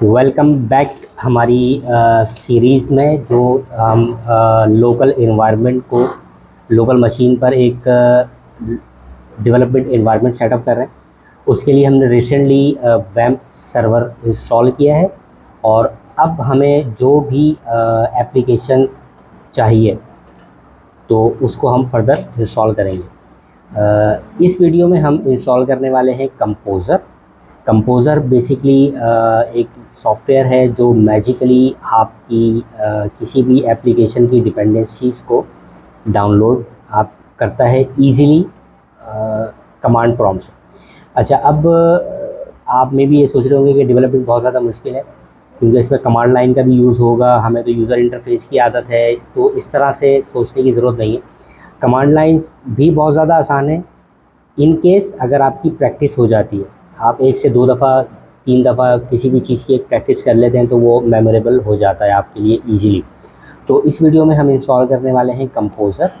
Welcome back हमारी series में जो हम लोकल इन्वायरमेंट को लोकल मशीन पर एक डेवलपमेंट इन्वायरमेंट सेटअप कर रहे हैं। उसके लिए हमने रिसेंटली वैम्प सर्वर इंस्टॉल किया है और अब हमें जो भी एप्लीकेशन चाहिए तो उसको हम फर्दर इंस्टॉल करेंगे। इस वीडियो में हम इंस्टॉल करने वाले हैं कंपोज़र। कंपोज़र बेसिकली एक सॉफ्टवेयर है जो मैजिकली आपकी किसी भी एप्लीकेशन की डिपेंडेंसीज़ को डाउनलोड आप करता है ईज़िली कमांड प्रॉम्प्ट से। अच्छा, अब आप में भी ये सोच रहे होंगे कि डेवलपमेंट बहुत ज़्यादा मुश्किल है क्योंकि इसमें कमांड लाइन का भी यूज़ होगा, हमें तो यूज़र इंटरफेस की आदत है, तो इस तरह से सोचने की ज़रूरत नहीं है। कमांड लाइन्स भी बहुत ज़्यादा आसान है इन केस अगर आपकी प्रैक्टिस हो जाती है। आप 1 से 2 दफ़ा 3 दफ़ा किसी भी चीज़ की एक प्रैक्टिस कर लेते हैं तो वो मेमोरेबल हो जाता है आपके लिए ईज़िली। तो इस वीडियो में हम इंस्टॉल करने वाले हैं कंपोज़र।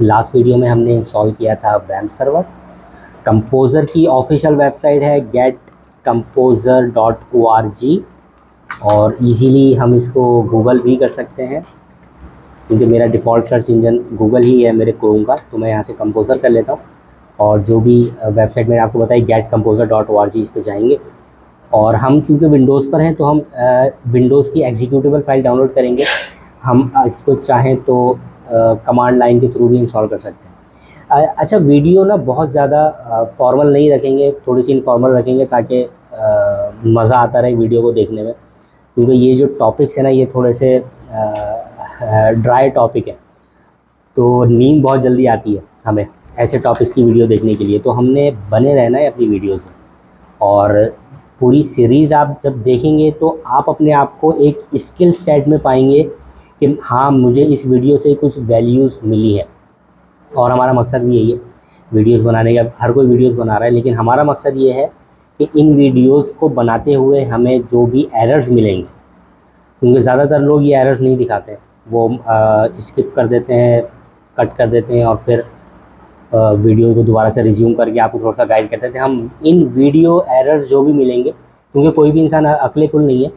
लास्ट वीडियो में हमने इंस्टॉल किया था वैम्प सर्वर। कंपोज़र की ऑफिशियल वेबसाइट है getcomposer.org और ईज़िली हम इसको गूगल भी कर सकते हैं क्योंकि मेरा डिफ़ॉल्ट सर्च इंजन गूगल ही है मेरे क्रोम का, तो मैं यहाँ से कंपोज़र कर लेता हूँ। और जो भी वेबसाइट मैंने आपको बताई getcomposer.org, इस पर जाएंगे और हम चूँकि विंडोज़ पर हैं तो हम विंडोज़ की एग्जीक्यूटेबल फाइल डाउनलोड करेंगे। हम इसको चाहें तो कमांड लाइन के थ्रू भी इंस्टॉल कर सकते हैं। अच्छा, वीडियो ना बहुत ज़्यादा फॉर्मल नहीं रखेंगे, थोड़ी सी इनफॉर्मल रखेंगे ताकि मज़ा आता रहे वीडियो को देखने में, क्योंकि ये जो टॉपिक्स है ना ये थोड़े से ड्राई टॉपिक है तो नींद बहुत जल्दी आती है हमें ऐसे टॉपिक की वीडियो देखने के लिए। तो हमने बने रहना है अपनी वीडियोज़ में और पूरी सीरीज़ आप जब देखेंगे तो आप अपने आप को एक स्किल सेट में पाएंगे कि हाँ, मुझे इस वीडियो से कुछ वैल्यूज़ मिली है। और हमारा मकसद भी यही है वीडियोज़ बनाने का। हर कोई वीडियोज़ बना रहा है लेकिन हमारा मकसद ये है कि इन वीडियोज़ को बनाते हुए हमें जो भी एरर्स मिलेंगे, क्योंकि ज़्यादातर लोग ये एरर्स नहीं दिखाते हैं, वो स्किप कर देते हैं, कट कर देते हैं और फिर वीडियो को दोबारा से रिज्यूम करके आपको थोड़ा सा गाइड कर देते हैं। हम इन वीडियो एरर्स जो भी मिलेंगे, क्योंकि कोई भी इंसान अक्ले कुल नहीं है,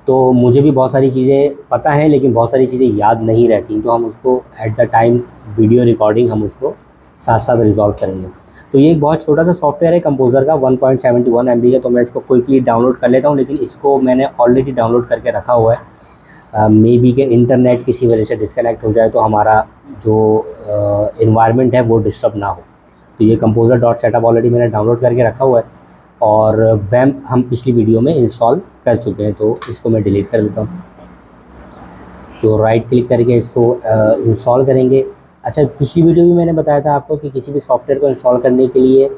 तो मुझे भी बहुत सारी चीज़ें पता हैं लेकिन बहुत सारी चीज़ें याद नहीं रहती, तो हम उसको at the time video recording हम उसको साथ साथ रिजॉल्व करेंगे। तो ये एक बहुत छोटा सा सॉफ्टवेयर है कंपोज़र का, 1.71 MB का, तो मैं इसको क्विकली डाउनलोड कर लेता हूँ। लेकिन इसको मैंने ऑलरेडी डाउनलोड करके रखा हुआ है, मे बी के इंटरनेट किसी वजह से डिस्कनेक्ट हो जाए तो हमारा जो इन्वायरमेंट है वो डिस्टर्ब ना हो। तो ये कंपोज़र डॉट सेटअप ऑलरेडी मैंने डाउनलोड करके रखा हुआ है और वैम्प हम पिछली वीडियो में इंस्टॉल कर चुके हैं, तो इसको मैं डिलीट कर देता हूँ। तो राइट क्लिक करके इसको इंस्टॉल करेंगे। अच्छा, पिछली वीडियो में मैंने बताया था आपको कि किसी भी सॉफ्टवेयर को इंस्टॉल करने के लिए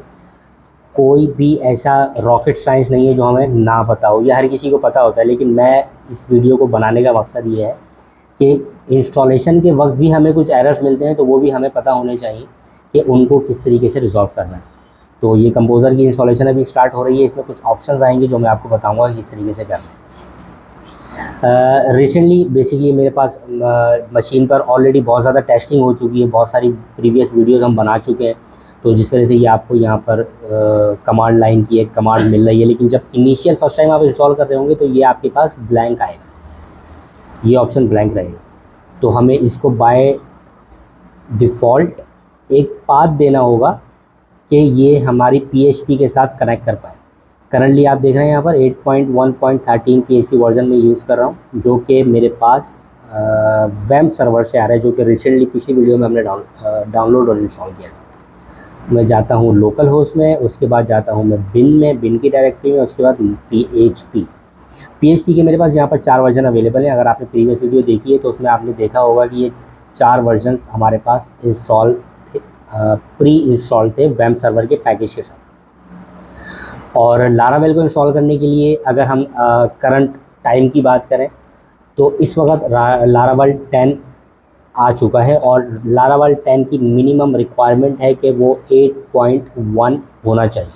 कोई भी ऐसा रॉकेट साइंस नहीं है जो हमें ना पता हो, या हर किसी को पता होता है। लेकिन मैं इस वीडियो को बनाने का मकसद ये है कि इंस्टॉलेशन के वक्त भी हमें कुछ एरर्स मिलते हैं तो वो भी हमें पता होने चाहिए कि उनको किस तरीके से रिजॉल्व करना है। तो ये कंपोज़र की इंस्टॉलेशन अभी स्टार्ट हो रही है, इसमें कुछ ऑप्शंस आएंगे जो मैं आपको बताऊंगा किस तरीके से करना है। रिसेंटली बेसिकली मेरे पास मशीन पर ऑलरेडी बहुत ज़्यादा टेस्टिंग हो चुकी है, बहुत सारी प्रीवियस वीडियोज़ हम बना चुके हैं। तो जिस तरह से ये आपको यहाँ पर कमांड लाइन की एक कमांड मिल रही है, लेकिन जब इनिशियल फर्स्ट टाइम आप इंस्टॉल कर रहे होंगे तो ये आपके पास ब्लैंक आएगा, ये ऑप्शन ब्लैंक रहेगा। तो हमें इसको बाय डिफ़ॉल्ट एक पाथ देना होगा कि ये हमारी PHP के साथ कनेक्ट कर पाए। करंटली आप देख रहे हैं यहाँ पर 8.1.13 PHP वर्जन में यूज़ कर रहा हूँ, जो कि मेरे पास वैम्प सर्वर से आ रहा है, जो कि रिसेंटली पिछली वीडियो में हमने डाउनलोड और इंस्टॉल किया था। मैं जाता हूँ लोकल होस्ट में, उसके बाद जाता हूँ मैं बिन की डायरेक्टरी में, उसके बाद PHP के मेरे पास यहाँ पर 4 वर्जन अवेलेबल हैं। अगर आपने प्रीवियस वीडियो देखी है तो उसमें आपने देखा होगा कि ये 4 वर्जन्स हमारे पास इंस्टॉल थे, प्री इंस्टॉल थे वैम्प सर्वर के पैकेज के साथ। और लारावेल को इंस्टॉल करने के लिए अगर हम करंट टाइम की बात करें तो इस वक्त लारावेल 10 आ चुका है और लारावेल 10 की मिनिमम रिक्वायरमेंट है कि वो 8.1 होना चाहिए।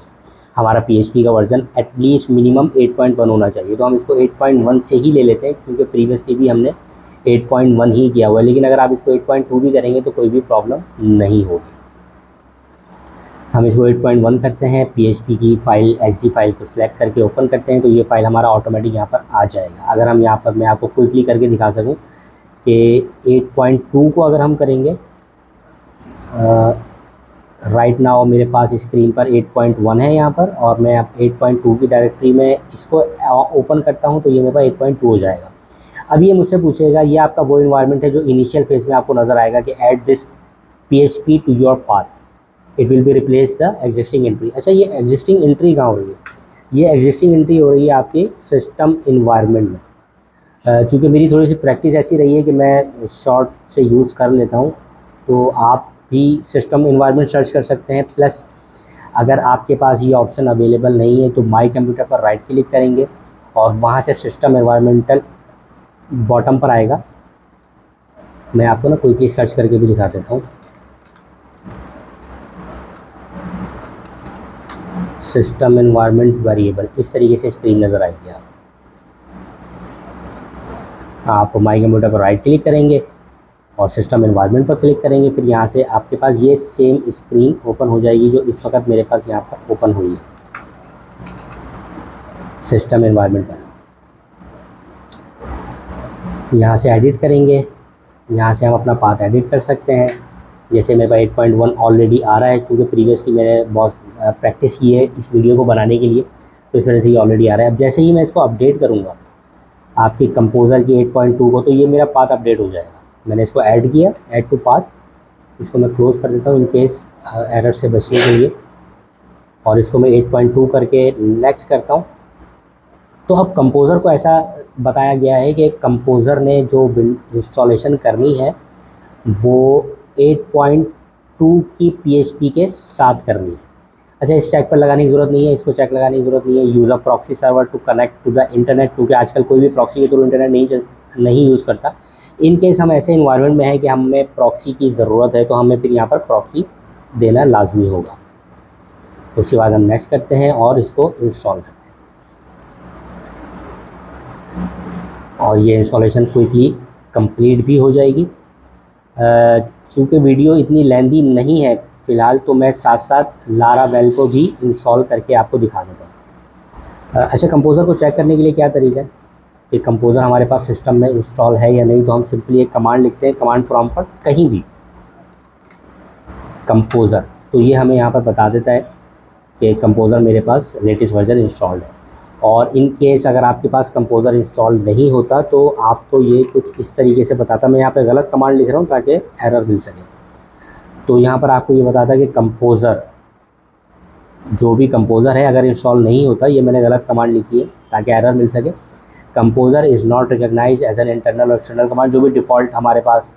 हमारा PHP का वर्जन एटलीस्ट मिनिमम 8.1 होना चाहिए, तो हम इसको 8.1 से ही ले लेते हैं क्योंकि प्रीवियसली भी हमने 8.1 ही किया हुआ है। लेकिन अगर आप इसको 8.2 भी करेंगे तो कोई भी प्रॉब्लम नहीं होगी। हम इसको 8.1 करते हैं, PHP की फाइल XG फाइल को सिलेक्ट करके ओपन करते हैं तो ये फाइल हमारा ऑटोमेटिक यहाँ पर आ जाएगा। अगर हम यहाँ पर मैं आपको क्विकली करके दिखा सकूँ कि 8.2 को अगर हम करेंगे, राइट नाउ मेरे पास स्क्रीन पर 8.1 है यहाँ पर, और मैं अब 8.2 की डायरेक्टरी में इसको ओपन करता हूँ तो ये मेरे पास 8.2 हो जाएगा। अब ये मुझसे पूछेगा, ये आपका वो इन्वायरमेंट है जो इनिशियल फेज में आपको नज़र आएगा कि add this PHP to your path, it will be replace the existing entry. अच्छा, ये एग्जिस्टिंग एंट्री कहाँ हो रही है? ये एग्जिस्टिंग एंट्री हो रही है आपके सिस्टम इन्वायरमेंट में। चूँकि मेरी थोड़ी सी प्रैक्टिस ऐसी रही है कि मैं शॉर्ट से यूज़ कर लेता हूँ, तो आप भी सिस्टम इन्वायरमेंट सर्च कर सकते हैं। प्लस अगर आपके पास ये ऑप्शन अवेलेबल नहीं है तो माई कंप्यूटर पर राइट क्लिक करेंगे और वहाँ से सिस्टम इन्वायरमेंटल बॉटम पर आएगा। मैं आपको ना कोई चीज़ सर्च करके भी दिखा देता हूँ। सिस्टम इन्वायरमेंट वेरिएबल, इस तरीके से स्क्रीन नज़र आएगी। आप माई कंप्यूटर पर राइट क्लिक करेंगे और सिस्टम इन्वायरमेंट पर क्लिक करेंगे, फिर यहाँ से आपके पास ये सेम स्क्रीन ओपन हो जाएगी जो इस वक्त मेरे पास यहाँ पर ओपन हुई है, सिस्टम इन्वायरमेंट पर। यहाँ से एडिट करेंगे, यहाँ से हम अपना पाथ एडिट कर सकते हैं। जैसे मेरे पास 8.1 ऑलरेडी आ रहा है, क्योंकि प्रीवियसली मैंने बहुत प्रैक्टिस की है इस वीडियो को बनाने के लिए, तो इस तरह से ये ऑलरेडी आ रहा है। अब जैसे ही मैं इसको अपडेट करूँगा आपकी कंपोज़र की 8.2 को, तो ये मेरा पाथ अपडेट हो जाएगा। मैंने इसको ऐड किया, ऐड टू पाथ, इसको मैं क्लोज़ कर देता हूँ इन केस एरर से बचने के लिए, और इसको मैं 8.2 करके नेक्स्ट करता हूँ। तो अब कंपोज़र को ऐसा बताया गया है कि कंपोज़र ने जो इंस्टॉलेशन करनी है वो 8.2 की PHP के साथ करनी है। अच्छा, इस चेक पर लगाने की ज़रूरत नहीं है, इसको चेक लगाने की ज़रूरत नहीं है। Use a proxy server to connect to the internet, क्योंकि आजकल कोई भी प्रॉक्सी के थ्रू इंटरनेट नहीं यूज़ करता। इन केस हम ऐसे इन्वायरमेंट में है कि हमें प्रॉक्सी की ज़रूरत है, तो हमें फिर यहाँ पर प्रॉक्सी देना लाजमी होगा। उसके बाद हम नेक्स्ट करते हैं और इसको इंस्टॉल करते हैं, और ये इंस्टॉलेशन क्विकली कंप्लीट भी हो जाएगी। चूँकि वीडियो इतनी लेंदी नहीं है फ़िलहाल, तो मैं साथ साथ लारावेल को भी इंस्टॉल करके आपको दिखा देता हूँ। अच्छा, कंपोज़र को चेक करने के लिए क्या तरीका है कि कंपोज़र हमारे पास सिस्टम में इंस्टॉल है या नहीं, तो हम सिंपली एक कमांड लिखते हैं कमांड प्रॉम्प्ट पर कहीं भी कंपोज़र, तो ये हमें यहाँ पर बता देता है कि कंपोज़र मेरे पास लेटेस्ट वर्जन इंस्टॉल्ड है। और इन केस अगर आपके पास कंपोज़र इंस्टॉल नहीं होता तो आपको ये कुछ इस तरीके से बताता। मैं यहाँ पे गलत कमांड लिख रहा हूँ ताकि एरर मिल सके। तो यहाँ पर आपको ये बताता कि कंपोज़र, जो भी कंपोज़र है अगर इंस्टॉल नहीं होता, ये मैंने गलत कमांड लिखी है ताकि एरर मिल सके। Composer is not recognised as an internal और एक्सटर्नल कमांड, जो भी डिफ़ॉल्ट हमारे पास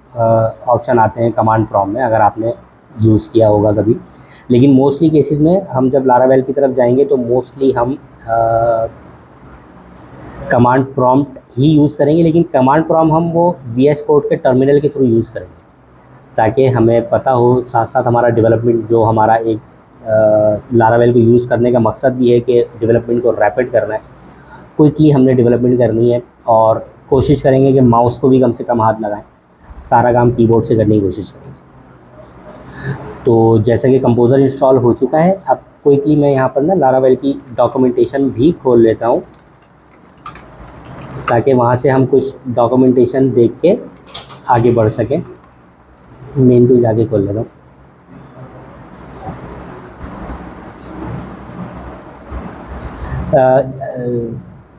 ऑप्शन आते हैं कमांड प्रॉम्प्ट में, अगर आपने यूज़ किया होगा कभी। लेकिन मोस्टली केसेस में हम जब लारावेल की तरफ जाएंगे तो मोस्टली हम कमांड प्रॉम्प्ट ही यूज़ करेंगे, लेकिन कमांड प्रॉम्प्ट हम वो VS कोड के टर्मिनल के थ्रू यूज़ करेंगे ताकि हमें पता हो। साथ साथ हमारा डेवलपमेंट, जो हमारा एक लारावेल को यूज़ करने का मकसद भी है कि डेवलपमेंट को रैपिड करना है, क्विकली हमने डेवलपमेंट करनी है, और कोशिश करेंगे कि माउस को भी कम से कम हाथ लगाएं, सारा काम कीबोर्ड से करने की कोशिश करेंगे। तो जैसे कि कंपोज़र इंस्टॉल हो चुका है, अब क्विकली मैं यहाँ पर ना लारावेल की डॉक्यूमेंटेशन भी खोल लेता हूँ ताकि वहाँ से हम कुछ डॉक्यूमेंटेशन देख के आगे बढ़ सकें। मेन पेज आगे खोल लेता हूँ।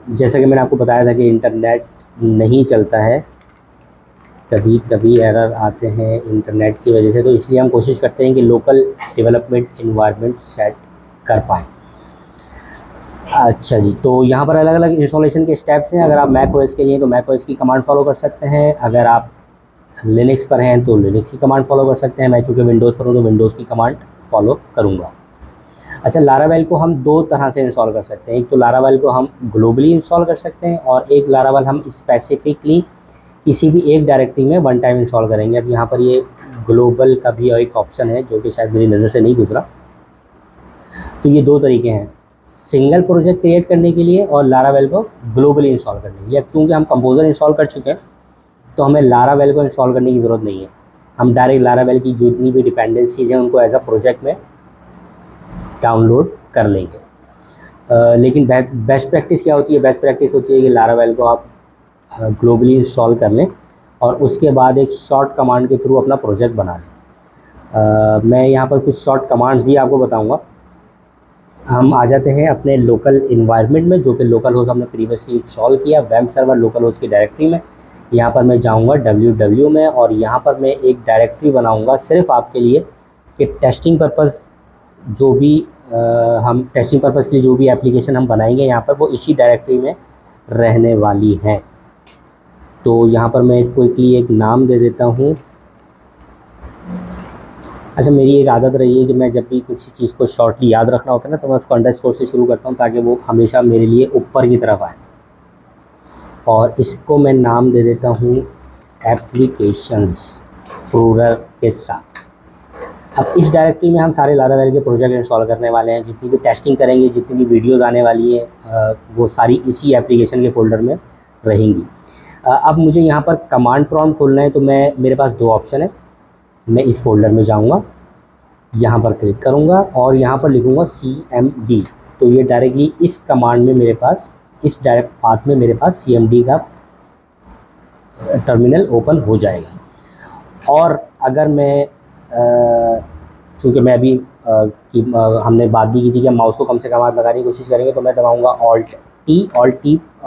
जैसा कि मैंने आपको बताया था कि इंटरनेट नहीं चलता है, कभी कभी एरर आते हैं इंटरनेट की वजह से, तो इसलिए हम कोशिश करते हैं कि लोकल डेवलपमेंट इन्वायरमेंट सेट कर पाएँ। अच्छा जी, तो यहाँ पर अलग अलग इंस्टॉलेशन के स्टेप्स हैं। अगर आप मैक ओएस के लिए तो मैक ओएस की कमांड फॉलो कर सकते हैं, अगर आप लिनक्स पर हैं तो लिनक्स की कमांड फॉलो कर सकते हैं। मैं चूँकि विंडोज़ पर हूँ तो विंडोज़ की कमांड फॉलो करूँगा। अच्छा, लारावेल को हम दो तरह से इंस्टॉल कर सकते हैं। एक तो लारावेल को हम ग्लोबली इंस्टॉल कर सकते हैं, और एक लारावेल हम स्पेसिफिकली किसी भी एक डायरेक्टरी में वन टाइम इंस्टॉल करेंगे। अब यहाँ पर ये ग्लोबल का भी एक ऑप्शन है जो कि शायद मेरी नज़र से नहीं गुजरा। तो ये दो तरीके हैं, सिंगल प्रोजेक्ट क्रिएट करने के लिए और लारावेल को ग्लोबली इंस्टॉल करने के लिए। अब चूँकि हम कंपोज़र इंस्टॉल कर चुके हैं तो हमें लारावेल को इंस्टॉल करने की ज़रूरत नहीं है। हम डायरेक्ट लारावेल की जितनी भी डिपेंडेंसीज हैं उनको एज अ प्रोजेक्ट में डाउनलोड कर लेंगे। लेकिन बेस्ट प्रैक्टिस क्या होती है? बेस्ट प्रैक्टिस होती है कि लारावेल को आप ग्लोबली इंस्टॉल कर लें और उसके बाद एक शॉर्ट कमांड के थ्रू अपना प्रोजेक्ट बना लें। मैं यहाँ पर कुछ शॉर्ट कमांड्स भी आपको बताऊँगा। हम आ जाते हैं अपने लोकल इन्वायरमेंट में, जो कि लोकल होस्ट हमने प्रीवियसली इंस्टॉल किया, वेब सर्वर लोकल होस्ट की डायरेक्टरी में। यहाँ पर मैं जाऊँगा www में और यहाँ पर मैं एक डायरेक्टरी बनाऊँगा सिर्फ आपके लिए कि टेस्टिंग पर्पज़ जो भी हम टेस्टिंग पर्पज़ के लिए जो भी एप्लीकेशन हम बनाएंगे यहाँ पर वो इसी डायरेक्टरी में रहने वाली हैं। तो यहाँ पर मैं क्विकली एक नाम दे देता हूँ। अच्छा, मेरी एक आदत रही है कि मैं जब भी कुछ चीज़ को शॉर्टली याद रखना होता है ना, तो मैं उसको अंडरस्कोर से शुरू करता हूँ ताकि वो हमेशा मेरे लिए ऊपर की तरफ आए। और इसको मैं नाम दे देता हूँ एप्लीकेशंस प्लूरल के साथ। अब इस डायरेक्टरी में हम सारे लारावेल के प्रोजेक्ट इंस्टॉल करने वाले हैं। जितनी भी टेस्टिंग करेंगे, जितनी भी वीडियोज़ आने वाली है वो सारी इसी एप्लीकेशन के फ़ोल्डर में रहेंगी। अब मुझे यहाँ पर कमांड प्रॉम्प्ट खोलना है, तो मेरे पास दो ऑप्शन है। मैं इस फोल्डर में जाऊँगा, यहाँ पर क्लिक करूँगा और यहाँ पर लिखूँगा CMD। तो ये डायरेक्टली इस कमांड में मेरे पास, इस डायरेक्ट पाथ में मेरे पास CMD का टर्मिनल ओपन हो जाएगा। और अगर मैं चूँकि मैं अभी हमने बात भी की थी कि माउस को कम से कम हाथ लगाने की कोशिश करेंगे, तो मैं दबाऊँगा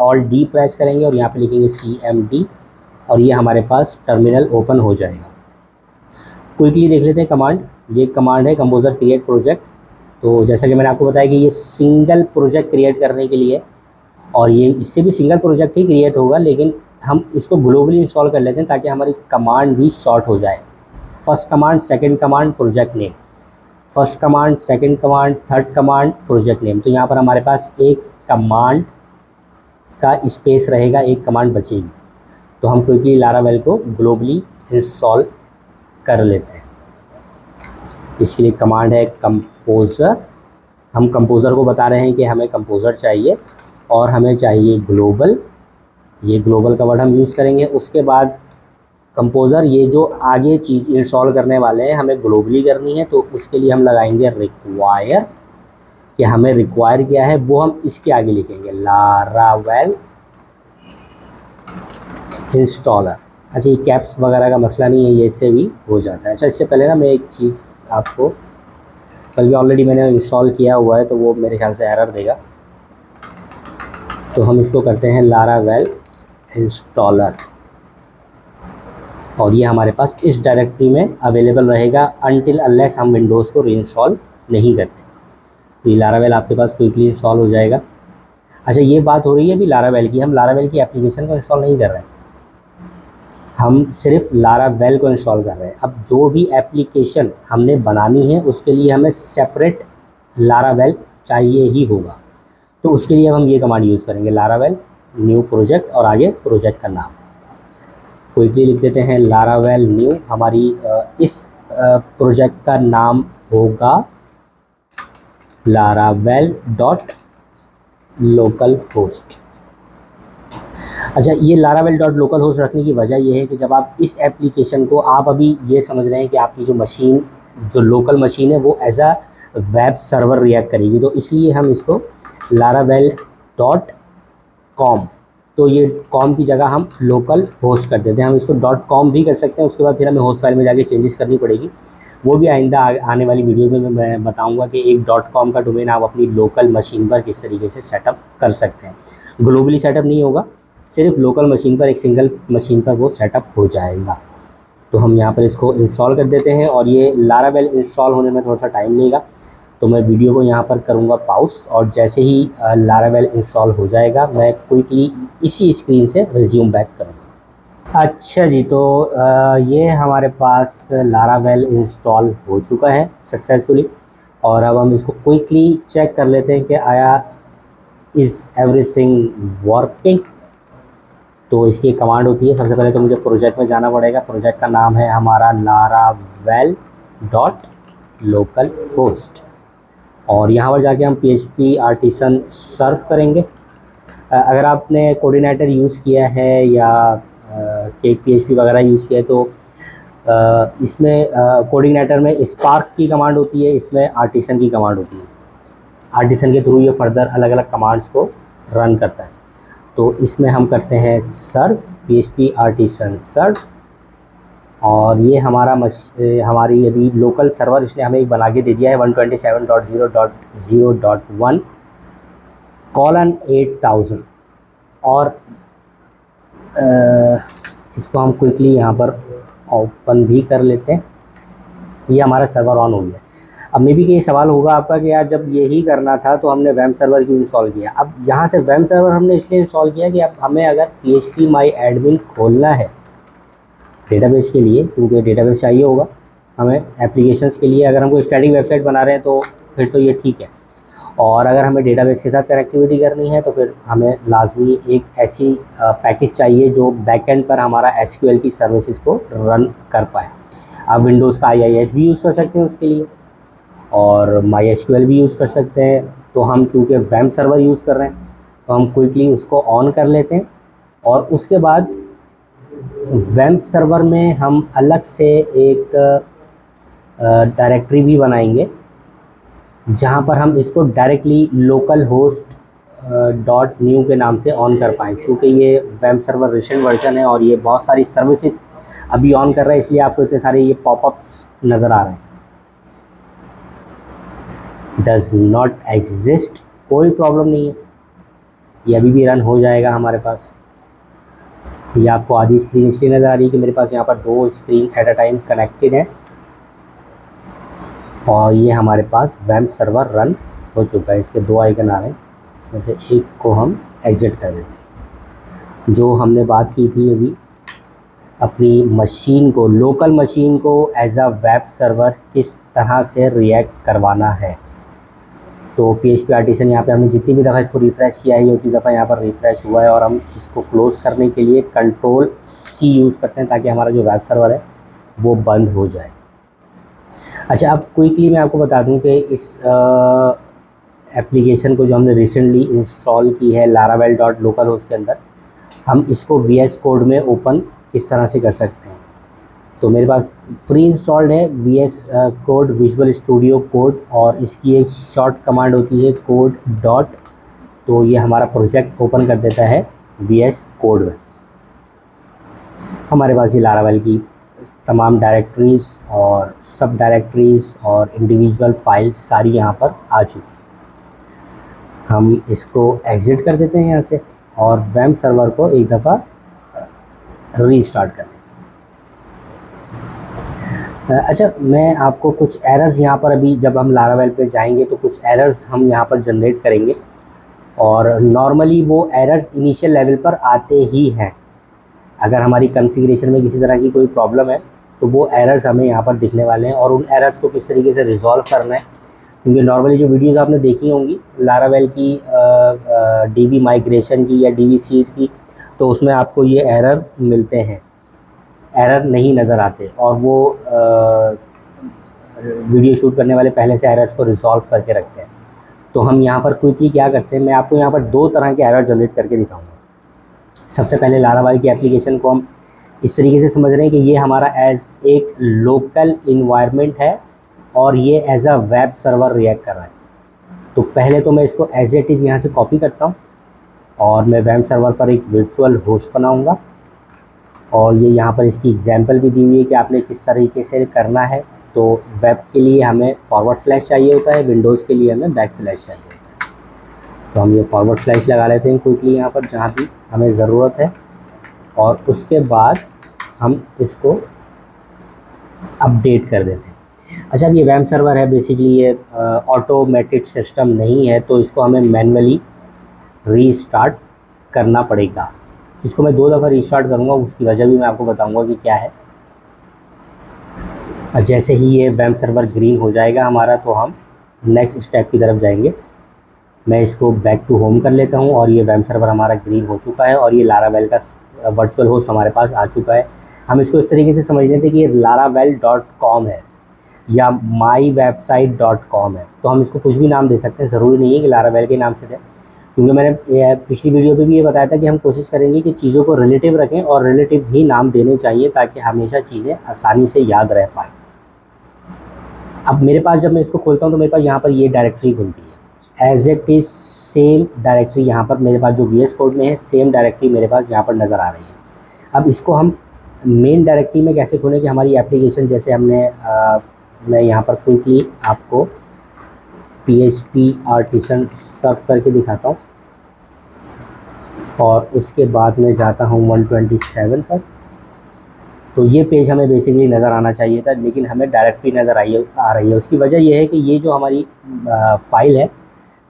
Alt D प्रेस करेंगे और यहाँ पे लिखेंगे CMD और ये हमारे पास टर्मिनल ओपन हो जाएगा। क्विकली देख लेते हैं कमांड। ये कमांड है कंपोजर क्रिएट प्रोजेक्ट। तो जैसा कि मैंने आपको बताया कि ये सिंगल प्रोजेक्ट क्रिएट करने के लिए, और ये इससे भी सिंगल प्रोजेक्ट ही क्रिएट होगा, लेकिन हम इसको ग्लोबली इंस्टॉल कर लेते हैं ताकि हमारी कमांड भी शॉर्ट हो जाए। First command, second command, project name, first command, second command, third command, project name. तो यहाँ पर हमारे पास एक कमांड का स्पेस रहेगा, एक कमांड बचेगी। तो हम क्विकली लारावेल को ग्लोबली इंस्टॉल कर लेते हैं। इसके लिए कमांड है कंपोज़र। हम कंपोज़र को बता रहे हैं कि हमें कंपोज़र चाहिए और हमें चाहिए ग्लोबल। ये ग्लोबल का वर्ड हम यूज़ करेंगे। उसके बाद कंपोज़र, ये जो आगे चीज़ इंस्टॉल करने वाले हैं हमें ग्लोबली करनी है, तो उसके लिए हम लगाएंगे रिक्वायर। कि हमें रिक्वायर क्या है वो हम इसके आगे लिखेंगे, लारावेल इंस्टॉलर। अच्छा, ये कैप्स वगैरह का मसला नहीं है, ये इससे भी हो जाता है। अच्छा, इससे पहले ना मैं एक चीज़ आपको, बल्कि ऑलरेडी मैंने इंस्टॉल किया हुआ है तो वो मेरे ख्याल से एरर देगा, तो हम इसको करते हैं लारावेल इंस्टॉलर और ये हमारे पास इस डायरेक्टरी में अवेलेबल रहेगा अनटिल अनलेस हम विंडोज़ को रीइंस्टॉल नहीं करते। तो ये लारावेल आपके पास क्विकली इंस्टॉल हो जाएगा। अच्छा, ये बात हो रही है अभी लारावेल की, हम लारावेल की एप्लीकेशन को इंस्टॉल नहीं कर रहे हैं, हम सिर्फ लारावेल को इंस्टॉल कर रहे हैं। अब जो भी एप्लीकेशन हमने बनानी है उसके लिए हमें सेपरेट लारावेल चाहिए ही होगा। तो उसके लिए अब हम ये कमांड यूज़ करेंगे, लारावेल न्यू प्रोजेक्ट और आगे प्रोजेक्ट का नाम क्विकली लिख देते हैं, लारावेल न्यू। हमारी इस प्रोजेक्ट का नाम होगा लारावेल डॉट लोकल होस्ट। अच्छा, ये लारावेल डॉट लोकल होस्ट रखने की वजह ये है कि जब आप इस एप्लीकेशन को, आप अभी ये समझ रहे हैं कि आपकी जो मशीन, जो लोकल मशीन है वो as a web server react करेगी, तो इसलिए हम इसको लारावेल डॉट कॉम, तो ये कॉम की जगह हम लोकल होस्ट कर देते हैं। हम इसको डॉट कॉम भी कर सकते हैं, उसके बाद फिर हमें होस्ट फाइल में जाके चेंजेस करनी पड़ेगी। वो भी आइंदा आने वाली वीडियो में मैं बताऊंगा कि एक डॉट कॉम का डोमेन आप अपनी लोकल मशीन पर किस तरीके से सेटअप कर सकते हैं। ग्लोबली सेटअप नहीं होगा, सिर्फ लोकल मशीन पर, एक सिंगल मशीन पर वो सेटअप हो जाएगा। तो हम यहाँ पर इसको इंस्टॉल कर देते हैं और ये लारावेल इंस्टॉल होने में थोड़ा सा टाइम लेगा, तो मैं वीडियो को यहाँ पर करूँगा पॉज और जैसे ही लारावेल इंस्टॉल हो जाएगा मैं क्विकली इसी स्क्रीन से रिज्यूम बैक करूँगा। अच्छा जी, तो ये हमारे पास लारावेल इंस्टॉल हो चुका है सक्सेसफुली और अब हम इसको क्विकली चेक कर लेते हैं कि आया इज़ एवरीथिंग वर्किंग। तो इसकी एक कमांड होती है, सबसे पहले तो मुझे प्रोजेक्ट में जाना पड़ेगा। प्रोजेक्ट का नाम है हमारा लारावेल डॉट लोकल होस्ट और यहाँ पर जाके हम PHP आर्टिसन सर्व करेंगे। अगर आपने कोऑर्डिनेटर यूज़ किया है या केक PHP वगैरह यूज़ किया है तो इसमें कोऑर्डिनेटर में स्पार्क की कमांड होती है, इसमें आर्टिसन की कमांड होती है। आर्टिसन के थ्रू ये फर्दर अलग अलग कमांड्स को रन करता है। तो इसमें हम करते हैं सर्फ PHP आर्टिसन सर्फ, और ये हमारी अभी लोकल सर्वर इसने हमें बना के दे दिया है 127.0.0.1:8000। और इसको हम क्विकली यहाँ पर ओपन भी कर लेते हैं। ये हमारा सर्वर ऑन हो गया। अब मे बी कि ये सवाल होगा आपका कि यार जब यही करना था तो हमने वेम सर्वर क्यों इंस्टॉल किया। अब यहाँ से वेम सर्वर हमने इसलिए इंस्टॉल किया कि अब हमें अगर PHP माई एडमिन खोलना है डेटाबेस के लिए, क्योंकि डेटाबेस चाहिए होगा हमें एप्लीकेशंस के लिए। अगर हम कोई स्टैटिक वेबसाइट बना रहे हैं तो फिर तो ये ठीक है, और अगर हमें डेटाबेस के साथ कनेक्टिविटी करनी है तो फिर हमें लाजमी एक ऐसी पैकेज चाहिए जो बैकएंड पर हमारा SQL की सर्विसेज को रन कर पाए। आप विंडोज़ का IIS भी यूज़ कर सकते हैं उसके लिए, और MySQL भी यूज़ कर सकते हैं। तो हम चूँकि वेम सर्वर यूज़ कर रहे हैं तो हम क्विकली उसको ऑन कर लेते हैं, और उसके बाद वेम सर्वर में हम अलग से एक डायरेक्टरी भी बनाएंगे जहाँ पर हम इसको डायरेक्टली लोकल होस्ट .new के नाम से ऑन कर पाएँ। चूँकि ये वेम सर्वर रिसेंट वर्जन है और ये बहुत सारी सर्विसेज अभी ऑन कर रहा है, इसलिए आपको इतने सारे ये पॉपअप्स नज़र आ रहे हैं। डज़ नॉट एग्जिस्ट, कोई प्रॉब्लम नहीं है, ये अभी भी रन हो जाएगा हमारे पास। ये आपको आधी स्क्रीन इसलिए नज़र आ रही है कि मेरे पास यहाँ पर 2 screen at a time connected है, और ये हमारे पास वेम सर्वर रन हो चुका है। इसके 2 आइकन आ रहे हैं, इसमें से एक को हम एग्जिट कर देते हैं। जो हमने बात की थी अभी अपनी मशीन को, लोकल मशीन को एज अ वेब सर्वर किस तरह से रिएक्ट करवाना है। तो PHP आर्टिसन यहाँ पे हमने जितनी भी दफ़ा इसको रिफ़्रेश किया है ये उतनी दफ़ा यहाँ पर रिफ़्रेश हुआ है, और हम इसको क्लोज़ करने के लिए Ctrl+C यूज़ करते हैं ताकि हमारा जो वेब सर्वर है वो बंद हो जाए। अच्छा, अब क्विकली मैं आपको बता दूं कि इस एप्लीकेशन को जो हमने रिसेंटली इंस्टॉल की है laravel.localhost के अंदर, हम इसको VS कोड में ओपन किस तरह से कर सकते हैं। तो मेरे पास प्री इंस्टॉल्ड है VS code, visual studio code, और इसकी एक शॉर्ट कमांड होती है कोड डॉट। तो ये हमारा प्रोजेक्ट ओपन कर देता है VS कोड में। हमारे पास ये लारावेल की तमाम डायरेक्टरीज़ और सब डायरेक्टरीज़ और इंडिविजुअल फाइल्स सारी यहाँ पर आ चुकी हैं। हम इसको एग्ज़िट कर देते हैं यहाँ से, और वेम सर्वर को एक दफ़ा रीस्टार्ट कर लेते हैं। अच्छा, मैं आपको कुछ एरर्स यहाँ पर अभी जब हम लारावेल पे जाएंगे तो कुछ एरर्स हम यहाँ पर जनरेट करेंगे, और नॉर्मली वो एरर्स इनिशियल लेवल पर आते ही हैं। अगर हमारी कॉन्फ़िगरेशन में किसी तरह की कोई प्रॉब्लम है तो वो एरर्स हमें यहाँ पर दिखने वाले हैं, और उन एरर्स को किस तरीके से रिज़ॉल्व करना है। क्योंकि नॉर्मली जो वीडियोज़ आपने देखी होंगी लारावेल की DB माइग्रेशन की या DB सीड की, तो उसमें आपको ये एरर मिलते हैं, एरर नहीं नज़र आते, और वो वीडियो शूट करने वाले पहले से एरर्स को रिज़ॉल्व करके रखते हैं। तो हम यहाँ पर क्विकली क्या करते हैं, मैं आपको यहाँ पर 2 तरह के एरर जनरेट करके दिखाऊंगा। सबसे पहले लारावेल की एप्लीकेशन को हम इस तरीके से समझ रहे हैं कि ये हमारा एज एक लोकल इन्वायरमेंट है और ये as a web server react कर रहा है। तो पहले तो मैं इसको एज इट इज़ यहाँ से कॉपी करता हूँ, और मैं वेब सर्वर पर एक वर्चुअल होस्ट बनाऊँगा, और ये यहाँ पर इसकी एग्जांपल भी दी हुई है कि आपने किस तरीके से करना है। तो वेब के लिए हमें / चाहिए होता है, विंडोज़ के लिए हमें / चाहिए होता है। तो हम ये / लगा लेते हैं क्विकली यहाँ पर जहाँ भी हमें ज़रूरत है, और उसके बाद हम इसको अपडेट कर देते हैं। अच्छा, अब ये वेब सर्वर है, बेसिकली ये ऑटोमेटेड सिस्टम नहीं है, तो इसको हमें मैन्युअली रीस्टार्ट करना पड़ेगा। इसको मैं 2 दफ़ा रीस्टार्ट करूँगा, उसकी वजह भी मैं आपको बताऊँगा कि क्या है। जैसे ही ये वेब सर्वर ग्रीन हो जाएगा हमारा, तो हम नेक्स्ट स्टेप की तरफ जाएंगे। मैं इसको बैक टू होम कर लेता हूँ, और ये वेब सर्वर हमारा ग्रीन हो चुका है, और ये लारावेल का वर्चुअल होस्ट हमारे पास आ चुका है। हम इसको इस तरीके से समझ लेते हैं कि ये laravel.com है या mywebsite.com है। तो हम इसको कुछ भी नाम दे सकते हैं, ज़रूरी नहीं है कि लारावेल के नाम से दें, क्योंकि मैंने पिछली वीडियो पे भी ये बताया था कि हम कोशिश करेंगे कि चीज़ों को रिलेटिव रखें, और रिलेटिव ही नाम देने चाहिए ताकि हमेशा चीज़ें आसानी से याद रह पाएँ। अब मेरे पास जब मैं इसको खोलता हूँ तो मेरे पास यहाँ पर ये डायरेक्टरी खुलती है as it is same directory यहाँ पर मेरे पास जो VS कोड में है, सेम डायरेक्टरी मेरे पास यहाँ पर नज़र आ रही है। अब इसको हम मेन डायरेक्टरी में कैसे खोलें कि हमारी एप्लीकेशन, जैसे हमने मैं यहाँ पर क्विकली आपको PHP आर्टिसन सर्च करके दिखाता हूँ और उसके बाद में जाता हूँ 127 पर। तो ये पेज हमें बेसिकली नज़र आना चाहिए था, लेकिन हमें डायरेक्टरी नज़र आ रही है। उसकी वजह यह है कि ये जो हमारी फ़ाइल है,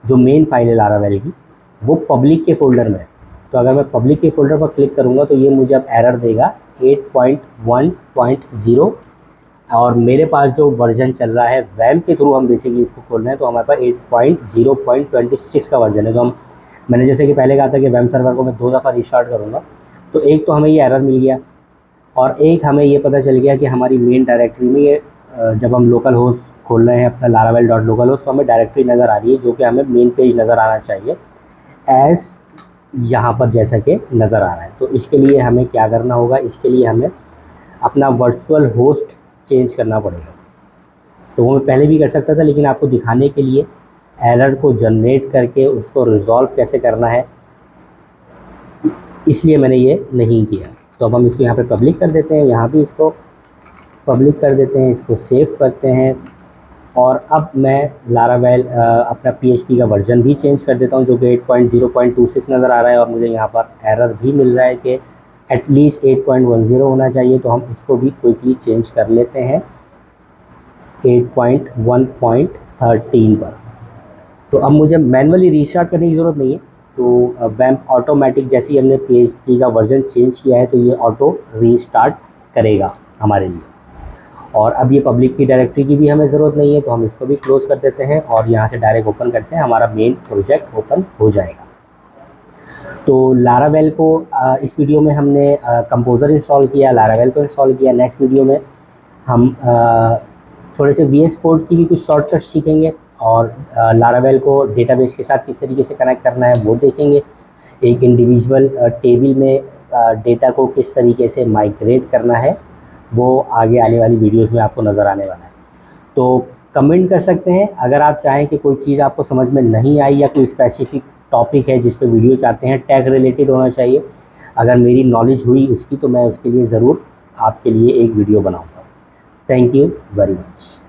जो मेन फाइल है लारावेल की, वो पब्लिक के फ़ोल्डर में है। तो अगर मैं पब्लिक के फ़ोल्डर पर क्लिक करूँगा तो ये मुझे अब एरर देगा 8.1.0, और मेरे पास जो वर्जन चल रहा है वैम के थ्रू हम बेसिकली इसको खोल रहे हैं, तो हमारे पास 8.0.26 का वर्जन है। तो मैंने जैसे कि पहले कहा था कि वैम सर्वर को मैं 2 दफ़ा रिस्टार्ट करूँगा, तो एक तो हमें ये एरर मिल गया और एक हमें ये पता चल गया कि हमारी मेन डायरेक्टरी में ये जब हम लोकल होस्ट खोल रहे हैं अपना laravel.localhost, तो हमें डायरेक्टरी नज़र आ रही है जो कि हमें मेन पेज नज़र आना चाहिए एज़ यहाँ पर जैसा कि नज़र आ रहा है। तो इसके लिए हमें क्या करना होगा, इसके लिए हमें अपना वर्चुअल होस्ट चेंज करना पड़ेगा। तो वो मैं पहले भी कर सकता था, लेकिन आपको दिखाने के लिए एरर को जनरेट करके उसको रिज़ॉल्व कैसे करना है, इसलिए मैंने ये नहीं किया। तो अब हम इसको यहाँ पे पब्लिक कर देते हैं, यहाँ भी इसको पब्लिक कर देते हैं, इसको सेव करते हैं। और अब मैं लारावेल अपना PHP का वर्जन भी चेंज कर देता हूँ, जो कि 8.0.26 नज़र आ रहा है, और मुझे यहाँ पर एरर भी मिल रहा है कि एटलीस्ट 8.10 होना चाहिए। तो हम इसको भी क्विकली चेंज कर लेते हैं 8.1.13 पर। तो अब मुझे मैनुअली रीस्टार्ट करने की ज़रूरत नहीं है। तो वैम्प ऑटोमेटिक, जैसे ही हमने PHP का वर्जन चेंज किया है, तो ये ऑटो रीस्टार्ट करेगा हमारे लिए। और अब ये पब्लिक की डायरेक्टरी की भी हमें ज़रूरत नहीं है, तो हम इसको भी क्लोज़ कर देते हैं और यहाँ से डायरेक्ट ओपन करते हैं, हमारा मेन प्रोजेक्ट ओपन हो जाएगा। तो लारावेल को इस वीडियो में हमने कंपोज़र इंस्टॉल किया, लारावेल को इंस्टॉल किया। नेक्स्ट वीडियो में हम थोड़े से VS कोड की भी कुछ शॉर्टकट सीखेंगे और लारावेल को डेटाबेस के साथ किस तरीके से कनेक्ट करना है वो देखेंगे। एक इंडिविजुअल टेबल में डेटा को किस तरीके से माइग्रेट करना है, वो आगे आने वाली वीडियोस में आपको नज़र आने वाला है। तो कमेंट कर सकते हैं अगर आप चाहें कि कोई चीज़ आपको समझ में नहीं आई या कोई स्पेसिफिक टॉपिक है जिस पे वीडियो चाहते हैं, टैग रिलेटेड होना चाहिए। अगर मेरी नॉलेज हुई उसकी, तो मैं उसके लिए ज़रूर आपके लिए एक वीडियो बनाऊँगा। Thank you very much.